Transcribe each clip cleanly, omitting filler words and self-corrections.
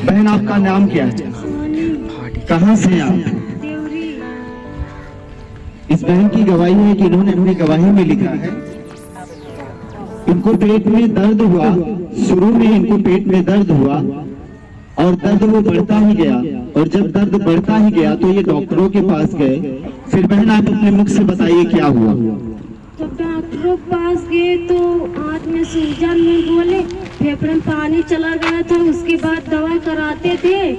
बहन आपका नाम क्या है? कहाँ से आप? इस बहन की गवाही है कि इन्होंने अपनी गवाही में लिखा है इनको पेट में दर्द हुआ। शुरू में इनको पेट में दर्द हुआ और दर्द वो बढ़ता ही गया, और जब दर्द बढ़ता ही गया तो ये डॉक्टरों के पास गए। फिर बहन आप अपने मुख से बताइए क्या हुआ। जब डॉक्टरों के पास गए तो आंख में सूजन में बोले, फेफड़े में पानी चला गया था। उसके बाद दवा कराते थे,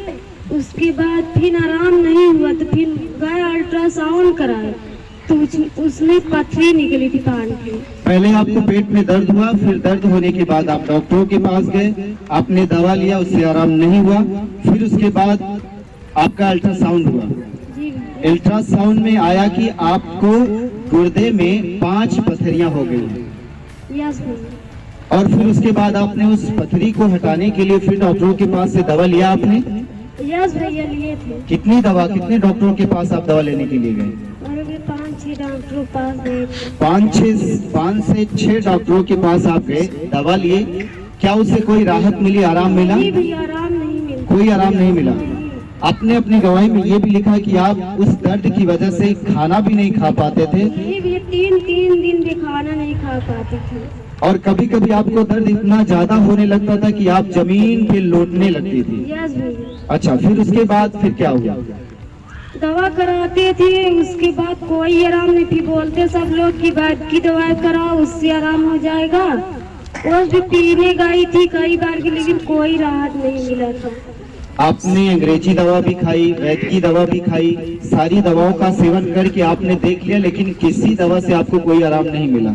उसके बाद फिर आराम नहीं हुआ तो फिर गए अल्ट्रासाउंड कराए तो उसमें पथरी निकली थी कान की। पहले आपको पेट में दर्द हुआ, फिर दर्द होने के बाद आप डॉक्टरों के पास गए, आपने दवा लिया, उससे आराम नहीं हुआ। फिर उसके बाद आपका अल्ट्रासाउंड हुआ। अल्ट्रासाउंड में आया कि आपको गुर्दे में 5 पथरियां हो गई। यस। और फिर उसके बाद आपने उस पथरी को हटाने के लिए फिर डॉक्टरों के पास से दवा लिया आपने? यस भैया, लिए थे। कितनी दवा, कितने डॉक्टरों के पास आप दवा लेने के लिए गए? 5-6 डॉक्टरों के पास गए। 5 से 6 डॉक्टरों के पास आप गए, दवा लिए। क्या उससे कोई राहत मिली, आराम मिला? नहीं भैया, आराम नहीं मिला। कोई आराम नहीं मिला। आपने अपनी गवाही में ये भी लिखा कि आप उस दर्द की वजह से खाना भी नहीं खा पाते थे। नहीं भैया, 3 दिन भी खाना नहीं खा पाते थे। और कभी कभी आपको दर्द इतना ज्यादा होने लगता था कि आप जमीन पे लौटने लगती थी। यस भैया। अच्छा, फिर उसके बाद फिर क्या हुआ? दवा कराते थे, उसके बाद कोई आराम नहीं। फिर बोलते सब लोग की बात की दवाई कराओ, उससे आराम हो जाएगा। और भी पीने गई थी कई बार की, लेकिन कोई राहत नहीं मिला था। आपने अंग्रेजी दवा भी खाई, वैद्य की दवा भी खाई, सारी दवाओं का सेवन करके आपने देख लिया, लेकिन किसी दवा से आपको कोई आराम नहीं मिला।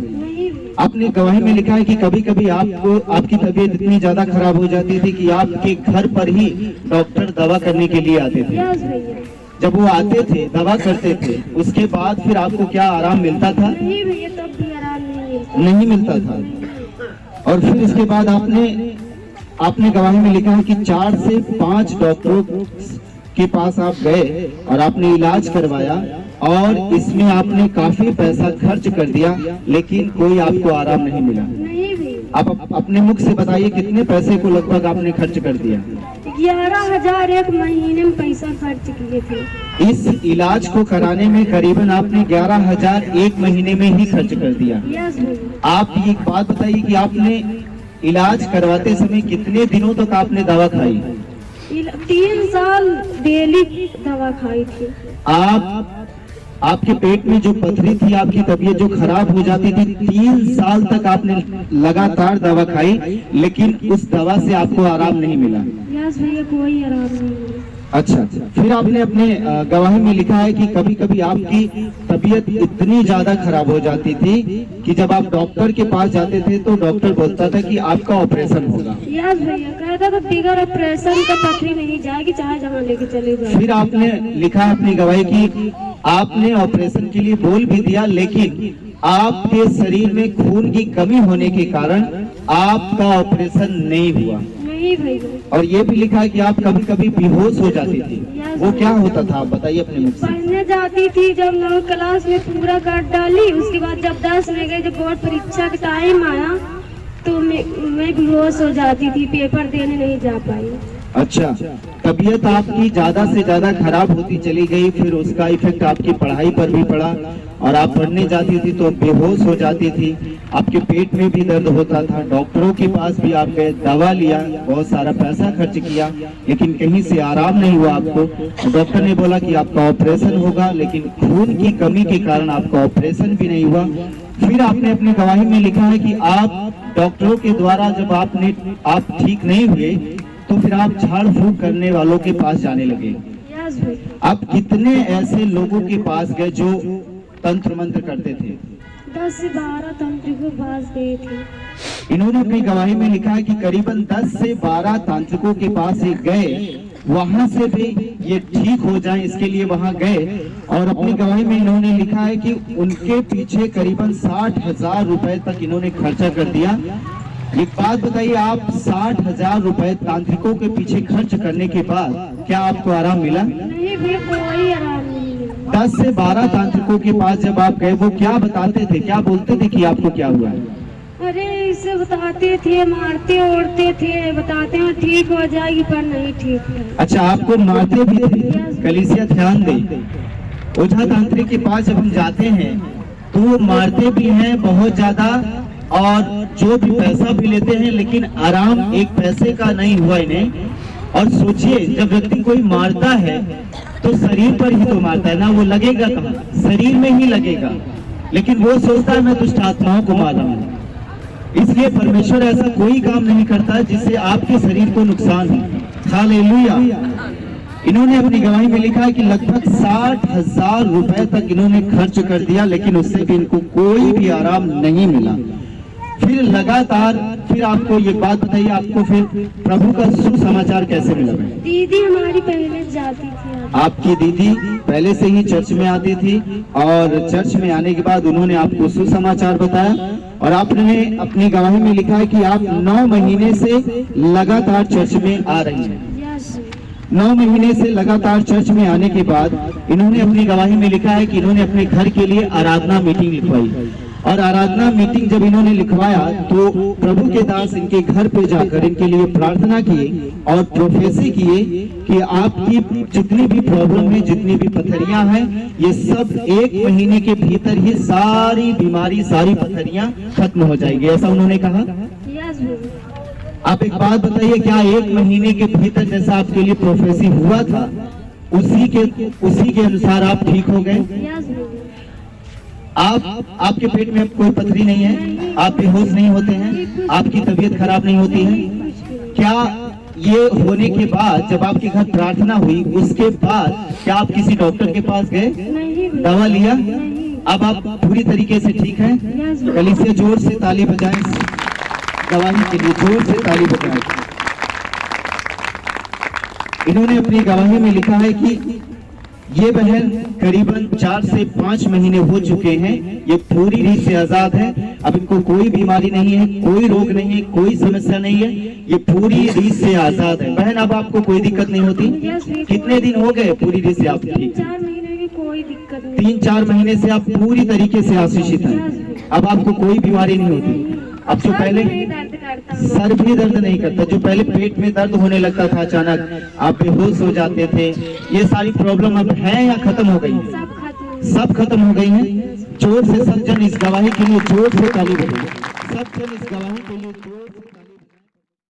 आपने गवाही में लिखा है कि कभी कभी आपको आपकी तबीयत इतनी ज्यादा खराब हो जाती थी कि आपके घर पर ही डॉक्टर दवा करने के लिए आते थे। यस भैया। जब वो आते थे, दवा करते थे, उसके बाद फिर आपको क्या आराम मिलता था? नहीं भैया, तब भी आराम नहीं मिलता था। और फिर इसके बाद आपने गवाही में लिखा है कि 4 से 5 डॉक्टरों के पास आप गए और आपने इलाज करवाया, और इसमें आपने काफी पैसा खर्च कर दिया, लेकिन कोई आपको आराम नहीं मिला। नहीं भैया। आप अपने मुख से बताइए कितने पैसे को लगभग आपने खर्च कर दिया? 11,000 एक महीने में पैसा खर्च किए थे। इस इलाज को कराने में करीबन आपने 11,000 एक महीने में ही खर्च कर दिया। यस भैया। आप ये बात बताइए कि आपने इलाज करवाते समय कितने दिनों तक आपने दवा खाई? 3 साल डेली दवा खाई थी। आपके पेट में जो पथरी थी, आपकी तबीयत जो खराब हो जाती थी, 3 साल तक आपने लगातार दवा खाई, लेकिन उस दवा से आपको आराम नहीं मिला। यस भैया, कोई आराम नहीं मिला। अच्छा, फिर आपने अपने गवाही में लिखा है कि कभी कभी आपकी तबीयत इतनी ज्यादा खराब हो जाती थी कि जब आप डॉक्टर के पास जाते थे तो डॉक्टर बोलता था कि आपका ऑपरेशन होगा। यस भैया, कहता था बिगर ऑपरेशन का पथरी नहीं जाएगी, चाहे जहाँ लेके चले जाए। फिर आपने लिखा है अपनी गवाही की आपने ऑपरेशन के लिए बोल भी दिया, लेकिन आपके शरीर में खून की कमी होने के कारण आपका ऑपरेशन नहीं हुआ। नहीं भैया। और ये भी लिखा है कि आप कभी कभी बेहोश हो जाती थी। वो क्या होता था, आप बताइए अपने मुख से। पढ़ने जाती थी, जब 9 क्लास में पूरा काट डाली, उसके बाद जब 10 में गए, जब बोर्ड परीक्षा का टाइम आया तो मैं बेहोश हो जाती थी, पेपर देने नहीं जा पाई। अच्छा, तबीयत आपकी ज्यादा से ज्यादा खराब होती चली गई, फिर उसका इफेक्ट आपकी पढ़ाई पर भी पड़ा, और आप पढ़ने जाती थी तो बेहोश हो जाती थी, आपके पेट में भी दर्द होता था। डॉक्टरों के पास भी आप गए, दवा लिया, बहुत सारा पैसा खर्च किया, लेकिन कहीं से आराम नहीं हुआ आपको। डॉक्टर ने बोला कि आपका ऑपरेशन होगा, लेकिन खून की कमी के कारण आपका ऑपरेशन भी नहीं हुआ। फिर आपने अपनी गवाही में लिखा है कि आप डॉक्टरों के द्वारा जब आप ठीक नहीं हुए तो फिर आप झाड़ फूक करने वालों के पास जाने लगे। आप कितने ऐसे लोगों के पास गए जो तंत्र मंत्र करते थे? 10 से 12 तांत्रिकों के पास गए थे। इन्होंने अपनी गवाही में लिखा है कि करीबन 10 से 12 तांत्रिकों के पास ये गए, वहां से भी ये ठीक हो जाए इसके लिए वहां गए, और अपनी गवाही में इन्होंने लिखा है कि उनके पीछे करीबन 60,000 रुपए तक इन्होंने खर्चा कर दिया। एक बात बताइए, आप 60,000 रुपए तांत्रिकों के पीछे खर्च करने के बाद क्या आपको आराम मिला? नहीं भी, कोई आराम नहीं मिला। 10 से 12 तांत्रिकों के पास जब आप गए, वो क्या बताते थे, क्या बोलते थे कि आपको क्या हुआ है? अरे इसे बताते थे, मारते ओढ़ते थे, बताते हैं ठीक हो जाएगी पर नहीं ठीक है। अच्छा, आपको मारते भी थे? कलीसिया ध्यान दे, ओझा तांत्रिक के पास जब हम जाते हैं तो वो मारते भी हैं बहुत ज्यादा, और जो भी पैसा भी लेते हैं, लेकिन आराम एक पैसे का नहीं हुआ इन्हें। और सोचिए, जब व्यक्ति कोई मारता है तो शरीर पर ही तो मारता है ना, वो लगेगा कहाँ? शरीर में ही लगेगा, लेकिन वो सोचता है मैं दुष्ट आत्माओं को मार रहा हूँ। इसलिए परमेश्वर ऐसा कोई काम नहीं करता जिससे आपके शरीर को नुकसान हो। हालेलुया। इन्होंने अपनी गवाही में लिखा है कि लगभग 60,000 रुपए तक इन्होंने खर्च कर दिया, लेकिन उससे भी इनको कोई भी आराम नहीं मिला। फिर लगातार, फिर आपको ये बात बताइए, आपको फिर प्रभु का सुसमाचार कैसे मिला? दीदी हमारी पहले जाती थी। आपकी दीदी पहले से ही चर्च में आती थी, और चर्च में आने के बाद उन्होंने आपको सुसमाचार बताया, और आपने अपनी गवाही में लिखा है कि आप 9 महीने से लगातार चर्च में आ रही हैं। 9 महीने से लगातार चर्च में आने के बाद इन्होंने अपनी गवाही में लिखा है कि इन्होंने अपने घर के लिए आराधना मीटिंग लिखवाई, और आराधना मीटिंग जब इन्होंने लिखवाया तो प्रभु के दास इनके घर पे जाकर इनके लिए प्रार्थना किए और प्रोफेसी किए कि आपकी जितनी भी प्रॉब्लम है, जितनी भी पथरियां हैं, ये सब 1 महीने के भीतर ही सारी बीमारी, सारी पथरियां खत्म हो जाएगी, ऐसा उन्होंने कहा। आप एक बात बताइए, क्या 1 महीने के भीतर जैसा आपके लिए प्रोफेसी हुआ था उसी के अनुसार आप ठीक हो गए? आपके पेट में कोई पथरी नहीं है, आप बेहोश नहीं होते हैं, आपकी तबीयत खराब नहीं होती है? क्या ये होने के बाद जब आपके घर प्रार्थना हुई उसके बाद क्या आप किसी डॉक्टर के पास गए, दवा लिया? अब आप पूरी तरीके से ठीक हैं? कलीसिया जोर से ताली बजाएं, गवाही के लिए जोर से ताली बजाएं। इन्होंने अपनी गवाही में लिखा है कि ये बहन करीबन 4 से 5 महीने हो चुके हैं, ये पूरी रीत से आजाद है, अब इनको कोई बीमारी नहीं है, कोई रोग नहीं है, कोई समस्या नहीं है, ये पूरी रीत से आजाद है। बहन, अब आपको कोई दिक्कत नहीं होती? कितने दिन हो गए पूरी रीत से आप ठीक? 4 महीने की कोई दिक्कत नहीं। 3-4 महीने से आप पूरी तरीके से आशीषित हैं, अब आपको कोई बीमारी नहीं होती। अब जो पहले सर भी दर्द नहीं करता, जो पहले पेट में दर्द होने लगता था अचानक, आप बेहोश हो जाते थे, ये सारी प्रॉब्लम अब है या खत्म हो गई? सब खत्म हो गई हैं। जोर से सब जन इस गवाही के लिए जोर से ताली बजाएं। सब जन इस गवाही के लिए जोर से